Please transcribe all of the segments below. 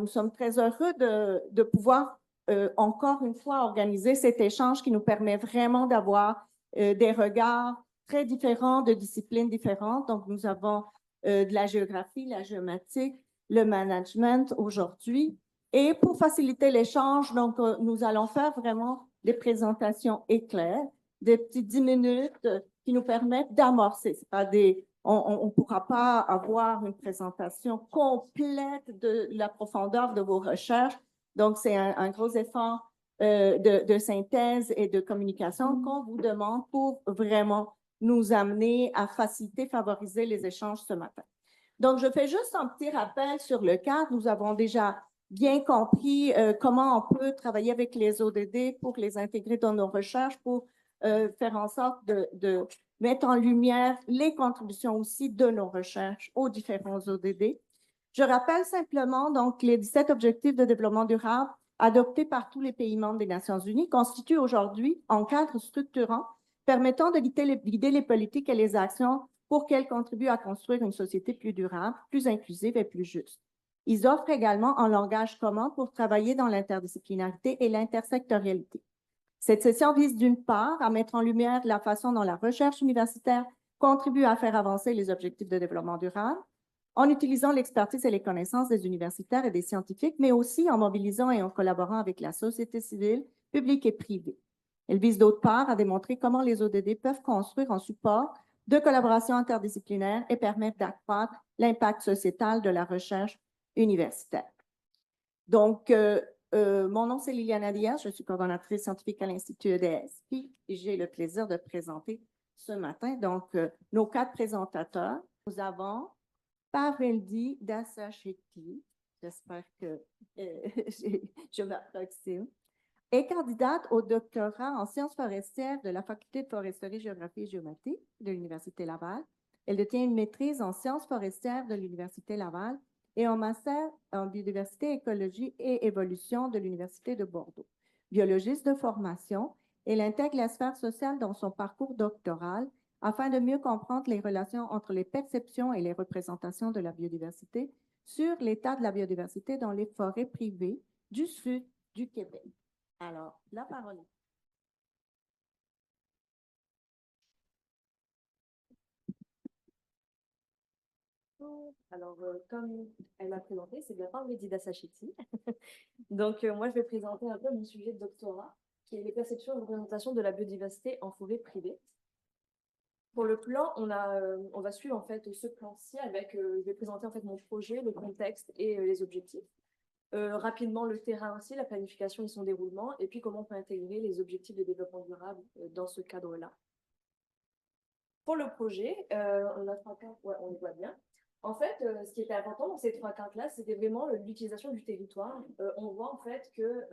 Nous sommes très heureux de pouvoir encore une fois organiser cet échange qui nous permet vraiment d'avoir des regards très différents de disciplines différentes. Donc, nous avons de la géographie, la géomatique, le management aujourd'hui. Et pour faciliter l'échange, donc, nous allons faire vraiment des présentations éclairs, des petits 10 minutes qui nous permettent d'amorcer. C'est pas des on ne pourra pas avoir une présentation complète de la profondeur de vos recherches. Donc, c'est un gros effort de synthèse et de communication qu'on vous demande pour vraiment nous amener à faciliter, favoriser les échanges ce matin. Donc, je fais juste un petit rappel sur le cadre. Nous avons déjà bien compris comment on peut travailler avec les ODD pour les intégrer dans nos recherches, pour faire en sorte de mettre en lumière les contributions aussi de nos recherches aux différents ODD. Je rappelle simplement donc les 17 objectifs de développement durable adoptés par tous les pays membres des Nations unies constituent aujourd'hui un cadre structurant permettant de guider les politiques et les actions pour qu'elles contribuent à construire une société plus durable, plus inclusive et plus juste. Ils offrent également un langage commun pour travailler dans l'interdisciplinarité et l'intersectorialité. Cette session vise d'une part à mettre en lumière la façon dont la recherche universitaire contribue à faire avancer les objectifs de développement durable, en utilisant l'expertise et les connaissances des universitaires et des scientifiques, mais aussi en mobilisant et en collaborant avec la société civile, publique et privée. Elle vise d'autre part à démontrer comment les ODD peuvent construire un support de collaboration interdisciplinaire et permettre d'accroître l'impact sociétal de la recherche universitaire. Donc, mon nom, c'est Liliana Diaz, je suis coordonnatrice scientifique à l'Institut EDS, puis j'ai le plaisir de présenter ce matin donc nos 4 présentateurs. Nous avons Parvaldi Dasachetti, j'espère que je m'approxime, est candidate au doctorat en sciences forestières de la Faculté de foresterie, géographie et géométrie de l'Université Laval. Elle détient une maîtrise en sciences forestières de l'Université Laval et un master en biodiversité, écologie et évolution de l'Université de Bordeaux. Biologiste de formation, elle intègre la sphère sociale dans son parcours doctoral afin de mieux comprendre les relations entre les perceptions et les représentations de la biodiversité sur l'état de la biodiversité dans les forêts privées du sud du Québec. Alors, la parole est. Alors, comme elle m'a présenté, c'est bien Parvaldi Dasachetti. Donc, moi, je vais présenter un peu mon sujet de doctorat, qui est les perceptions et représentations de la biodiversité en forêt privée. Pour le plan, on va suivre en fait ce plan-ci avec, je vais présenter en fait mon projet, le contexte et les objectifs. Rapidement, le terrain aussi, la planification et son déroulement, et puis comment on peut intégrer les objectifs de développement durable dans ce cadre-là. Pour le projet, on a 3 cartes, ouais, on le voit bien. En fait, ce qui était important dans ces 3 cartes-là, c'était vraiment l'utilisation du territoire. On voit en fait que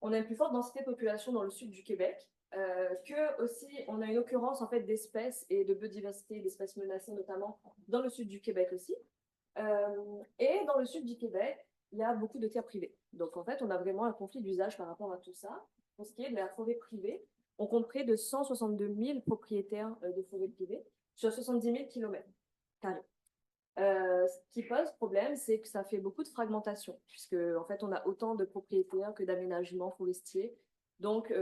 on a une plus forte densité de population dans le sud du Québec, que aussi on a une occurrence en fait d'espèces et de biodiversité, d'espèces menacées notamment dans le sud du Québec aussi. Et dans le sud du Québec, il y a beaucoup de terres privées. Donc en fait, on a vraiment un conflit d'usage par rapport à tout ça. Pour ce qui est de la forêt privée, on compte près de 162 000 propriétaires de forêts privées sur 70 000 km². Ce qui pose problème, c'est que ça fait beaucoup de fragmentation, puisque en fait, on a autant de propriétaires que d'aménagements forestiers. Donc,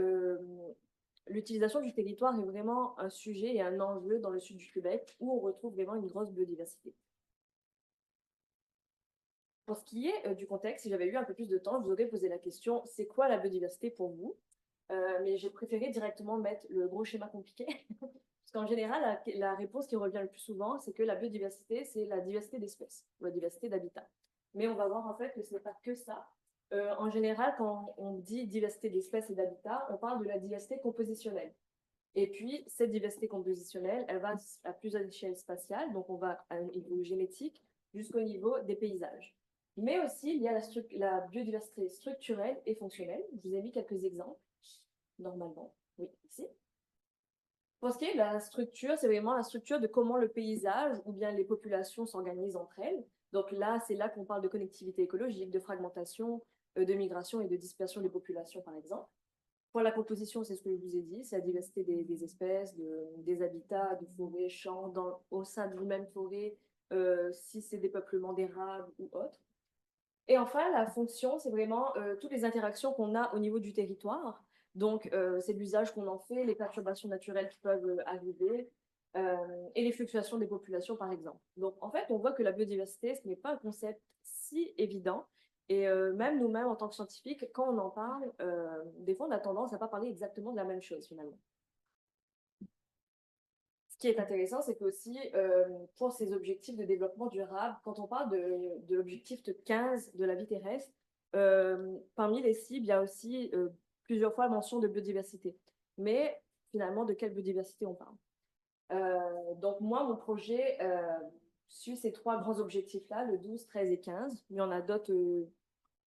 l'utilisation du territoire est vraiment un sujet et un enjeu dans le sud du Québec, où on retrouve vraiment une grosse biodiversité. Pour ce qui est du contexte, si j'avais eu un peu plus de temps, je vous aurais posé la question, c'est quoi la biodiversité pour vous? Mais j'ai préféré directement mettre le gros schéma compliqué. Parce qu'en général, la réponse qui revient le plus souvent, c'est que la biodiversité, c'est la diversité d'espèces, la diversité d'habitats. Mais on va voir en fait que ce n'est pas que ça. En général, quand on dit diversité d'espèces et d'habitats, on parle de la diversité compositionnelle. Et puis, cette diversité compositionnelle, elle va à plusieurs échelles spatiales, donc on va à un niveau génétique jusqu'au niveau des paysages. Mais aussi, il y a la biodiversité structurelle et fonctionnelle. Je vous ai mis quelques exemples, normalement. Oui, ici. Pour ce qui est de la structure, c'est vraiment la structure de comment le paysage ou bien les populations s'organisent entre elles. Donc là, c'est là qu'on parle de connectivité écologique, de fragmentation, de migration et de dispersion des populations, par exemple. Pour la composition, c'est ce que je vous ai dit, c'est la diversité des espèces, des habitats, de forêts, champs, au sein d'une même forêt, si c'est des peuplements d'érables ou autres. Et enfin, la fonction, c'est vraiment toutes les interactions qu'on a au niveau du territoire. Donc, c'est l'usage qu'on en fait, les perturbations naturelles qui peuvent arriver et les fluctuations des populations, par exemple. Donc, en fait, on voit que la biodiversité, ce n'est pas un concept si évident. Et même nous-mêmes, en tant que scientifiques, quand on en parle, des fois, on a tendance à ne pas parler exactement de la même chose, finalement. Ce qui est intéressant, c'est qu'aussi, pour ces objectifs de développement durable, quand on parle de l'objectif de 15 de la vie terrestre, parmi les cibles, il y a aussi plusieurs fois mention de biodiversité. Mais finalement, de quelle biodiversité on parle? Donc moi, mon projet suit ces trois grands objectifs-là, le 12, 13 et 15. Il y en a d'autres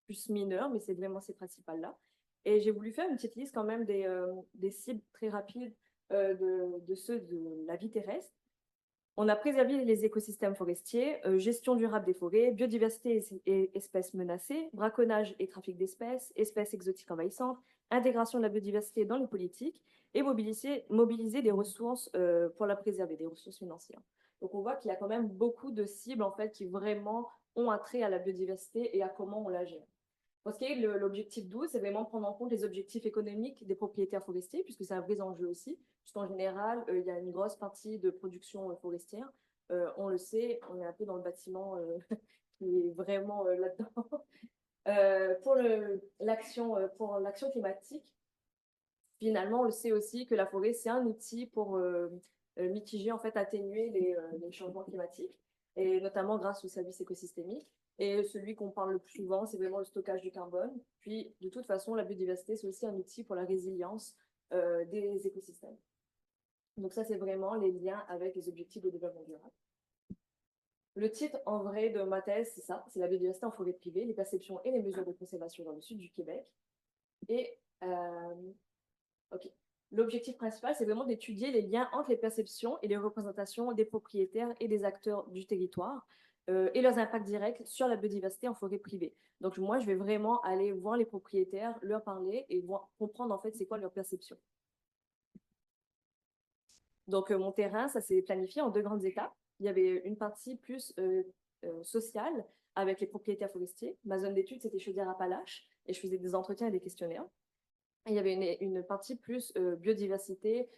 plus mineurs, mais c'est vraiment ces principales-là. Et j'ai voulu faire une petite liste quand même des cibles très rapides de ceux de la vie terrestre. On a préservé les écosystèmes forestiers, gestion durable des forêts, biodiversité et espèces menacées, braconnage et trafic d'espèces, espèces exotiques envahissantes, intégration de la biodiversité dans les politiques et mobiliser des ressources pour la préserver, des ressources financières. Donc on voit qu'il y a quand même beaucoup de cibles en fait qui vraiment ont un trait à la biodiversité et à comment on la gère. Pour ce qui est de l'objectif 12, c'est vraiment prendre en compte les objectifs économiques des propriétaires forestiers, puisque c'est un vrai enjeu aussi, puisqu'en général, il y a une grosse partie de production forestière. On le sait, on est un peu dans le bâtiment qui est vraiment là-dedans. Pour l'action climatique, finalement, on le sait aussi que la forêt, c'est un outil pour mitiger, en fait, atténuer les changements climatiques, et notamment grâce aux services écosystémiques. Et celui qu'on parle le plus souvent, c'est vraiment le stockage du carbone. Puis, de toute façon, la biodiversité, c'est aussi un outil pour la résilience des écosystèmes. Donc ça, c'est vraiment les liens avec les objectifs de développement durable. Le titre, en vrai, de ma thèse, c'est ça, c'est la biodiversité en forêt privée, les perceptions et les mesures de conservation dans le sud du Québec. Et ok. L'objectif principal, c'est vraiment d'étudier les liens entre les perceptions et les représentations des propriétaires et des acteurs du territoire et leurs impacts directs sur la biodiversité en forêt privée. Donc moi, je vais vraiment aller voir les propriétaires, leur parler et comprendre en fait c'est quoi leur perception. Donc mon terrain, ça s'est planifié en deux grandes étapes. Il y avait une partie plus sociale avec les propriétaires forestiers. Ma zone d'étude, c'était Chaudière-Appalaches et je faisais des entretiens et des questionnaires. Et il y avait une partie plus biodiversité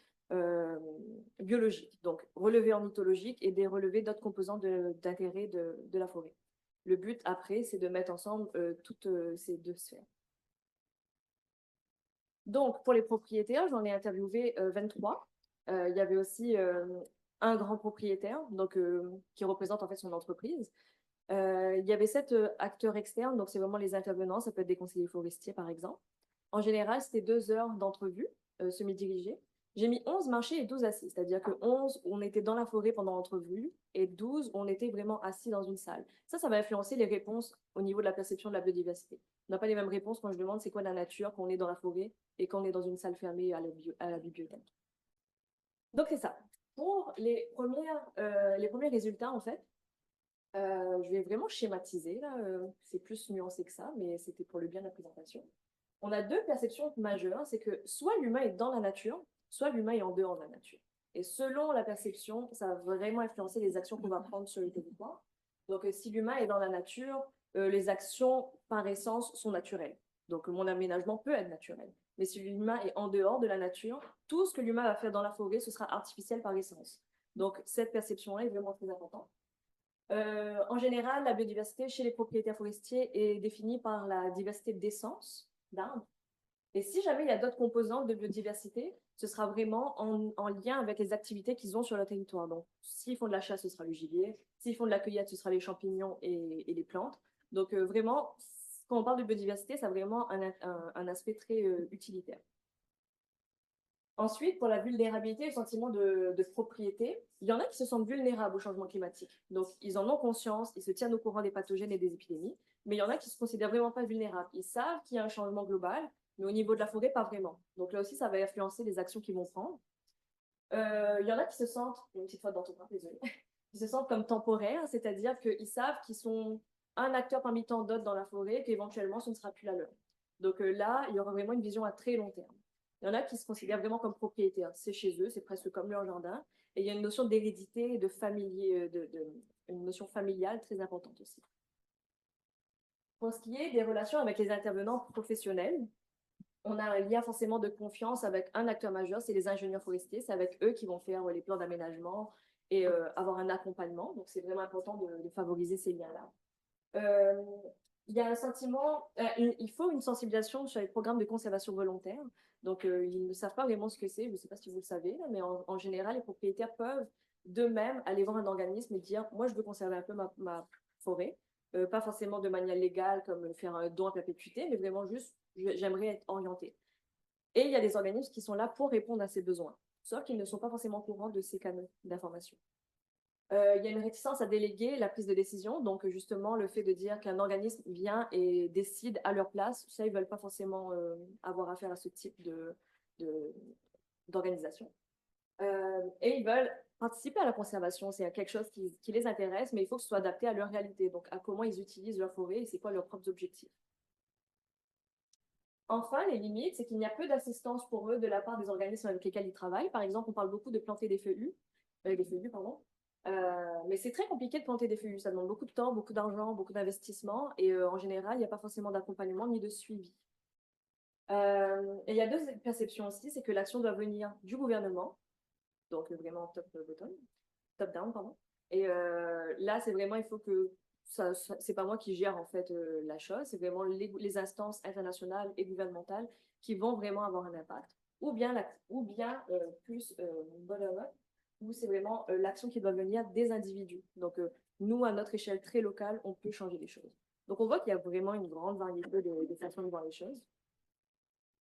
biologique, donc relevés ornithologiques et des relevés d'autres composants d'intérêt de la forêt. Le but, après, c'est de mettre ensemble toutes ces deux sphères. Donc, pour les propriétaires, j'en ai interviewé 23. Il y avait aussi un grand propriétaire donc, qui représente en fait son entreprise. Il y avait 7 acteurs externes, donc c'est vraiment les intervenants, ça peut être des conseillers forestiers par exemple. En général, c'était 2 heures d'entrevue semi-dirigée. J'ai mis 11 marchés et 12 assis, c'est-à-dire que 11, on était dans la forêt pendant l'entrevue et 12, on était vraiment assis dans une salle. Ça va influencer les réponses au niveau de la perception de la biodiversité. On n'a pas les mêmes réponses quand je demande c'est quoi la nature quand on est dans la forêt et quand on est dans une salle fermée à la bibliothèque. Donc c'est ça. Pour les premiers résultats, en fait, je vais vraiment schématiser, là, c'est plus nuancé que ça, mais c'était pour le bien de la présentation. On a deux perceptions majeures, c'est que soit l'humain est dans la nature, soit l'humain est en dehors de la nature. Et selon la perception, ça va vraiment influencer les actions qu'on va prendre sur le territoire. Donc, si l'humain est dans la nature, les actions, par essence, sont naturelles. Donc, mon aménagement peut être naturel. Mais si l'humain est en dehors de la nature, tout ce que l'humain va faire dans la forêt, ce sera artificiel par essence. Donc, cette perception-là est vraiment très importante. En général, la biodiversité chez les propriétaires forestiers est définie par la diversité d'essences d'arbres. Et si jamais il y a d'autres composantes de biodiversité, ce sera vraiment en lien avec les activités qu'ils ont sur leur territoire. Donc, s'ils font de la chasse, ce sera le gibier. S'ils font de la cueillette, ce sera les champignons et les plantes. Donc, vraiment, quand on parle de biodiversité, ça a vraiment un aspect très utilitaire. Ensuite, pour la vulnérabilité, le sentiment de propriété, il y en a qui se sentent vulnérables au changement climatique. Donc, ils en ont conscience, ils se tiennent au courant des pathogènes et des épidémies, mais il y en a qui se considèrent vraiment pas vulnérables. Ils savent qu'il y a un changement global, mais au niveau de la forêt, pas vraiment. Donc là aussi, ça va influencer les actions qu'ils vont prendre. Il y en a qui se sentent, une petite faute d'orthographe, désolée, qui se sentent comme temporaires, c'est-à-dire qu'ils savent qu'ils sont un acteur parmi tant d'autres dans la forêt, qu'éventuellement, ce ne sera plus la leur. Donc là, il y aura vraiment une vision à très long terme. Il y en a qui se considèrent vraiment comme propriétaires. C'est chez eux, c'est presque comme leur jardin. Et il y a une notion d'hérédité, une notion familiale très importante aussi. Pour ce qui est des relations avec les intervenants professionnels, on a un lien forcément de confiance avec un acteur majeur, c'est les ingénieurs forestiers. C'est avec eux qui vont faire les plans d'aménagement et avoir un accompagnement. Donc, c'est vraiment important de favoriser ces liens-là. Euh, il y a un sentiment, il faut une sensibilisation sur les programmes de conservation volontaire. Donc, ils ne savent pas vraiment ce que c'est. Je ne sais pas si vous le savez, là, mais en général, les propriétaires peuvent d'eux-mêmes aller voir un organisme et dire, moi, je veux conserver un peu ma forêt. Pas forcément de manière légale, comme faire un don à perpétuité, mais vraiment juste, j'aimerais être orienté. Et il y a des organismes qui sont là pour répondre à ces besoins, sauf qu'ils ne sont pas forcément au courant de ces canaux d'information. Il y a une réticence à déléguer la prise de décision. Donc, justement, le fait de dire qu'un organisme vient et décide à leur place, ça, ils ne veulent pas forcément avoir affaire à ce type d'organisation. Et ils veulent participer à la conservation. C'est quelque chose qui les intéresse, mais il faut que ce soit adapté à leur réalité, donc à comment ils utilisent leur forêt et c'est quoi leurs propres objectifs. Enfin, les limites, c'est qu'il n'y a peu d'assistance pour eux de la part des organismes avec lesquels ils travaillent. Par exemple, on parle beaucoup de planter des feuillus, pardon. Mais c'est très compliqué de planter des feuillus. Ça demande beaucoup de temps, beaucoup d'argent, beaucoup d'investissement. Et en général, il n'y a pas forcément d'accompagnement ni de suivi. Et il y a deux perceptions aussi, c'est que l'action doit venir du gouvernement, donc vraiment top down, pardon. Et là, c'est vraiment, il faut que c'est pas moi qui gère en fait la chose, c'est vraiment les instances internationales et gouvernementales qui vont vraiment avoir un impact. Ou bien, plus bottom-up, où c'est vraiment l'action qui doit venir des individus. Donc, nous, à notre échelle très locale, on peut changer les choses. Donc, on voit qu'il y a vraiment une grande variété de façons de voir les choses.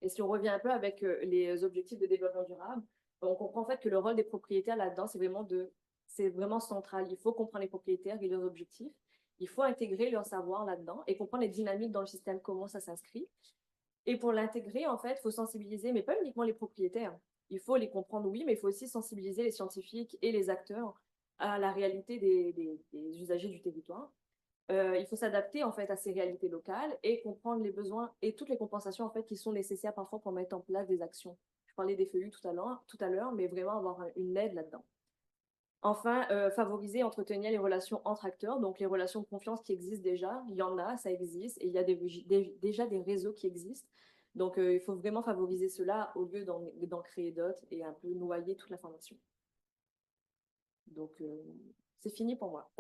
Et si on revient un peu avec les objectifs de développement durable, on comprend en fait que le rôle des propriétaires là-dedans, c'est vraiment central. Il faut comprendre les propriétaires et leurs objectifs. Il faut intégrer leur savoir là-dedans et comprendre les dynamiques dans le système, comment ça s'inscrit. Et pour l'intégrer, en fait, il faut sensibiliser, mais pas uniquement les propriétaires. Il faut les comprendre, oui, mais il faut aussi sensibiliser les scientifiques et les acteurs à la réalité des usagers du territoire. Il faut s'adapter en fait à ces réalités locales et comprendre les besoins et toutes les compensations en fait qui sont nécessaires parfois pour mettre en place des actions. Je parlais des feuillus tout à l'heure, mais vraiment avoir une aide là-dedans. Enfin, favoriser, entretenir les relations entre acteurs, donc les relations de confiance qui existent déjà, il y en a, ça existe, et il y a déjà des réseaux qui existent. Donc, il faut vraiment favoriser cela au lieu d'en créer d'autres et un peu noyer toute l'information. Donc, c'est fini pour moi.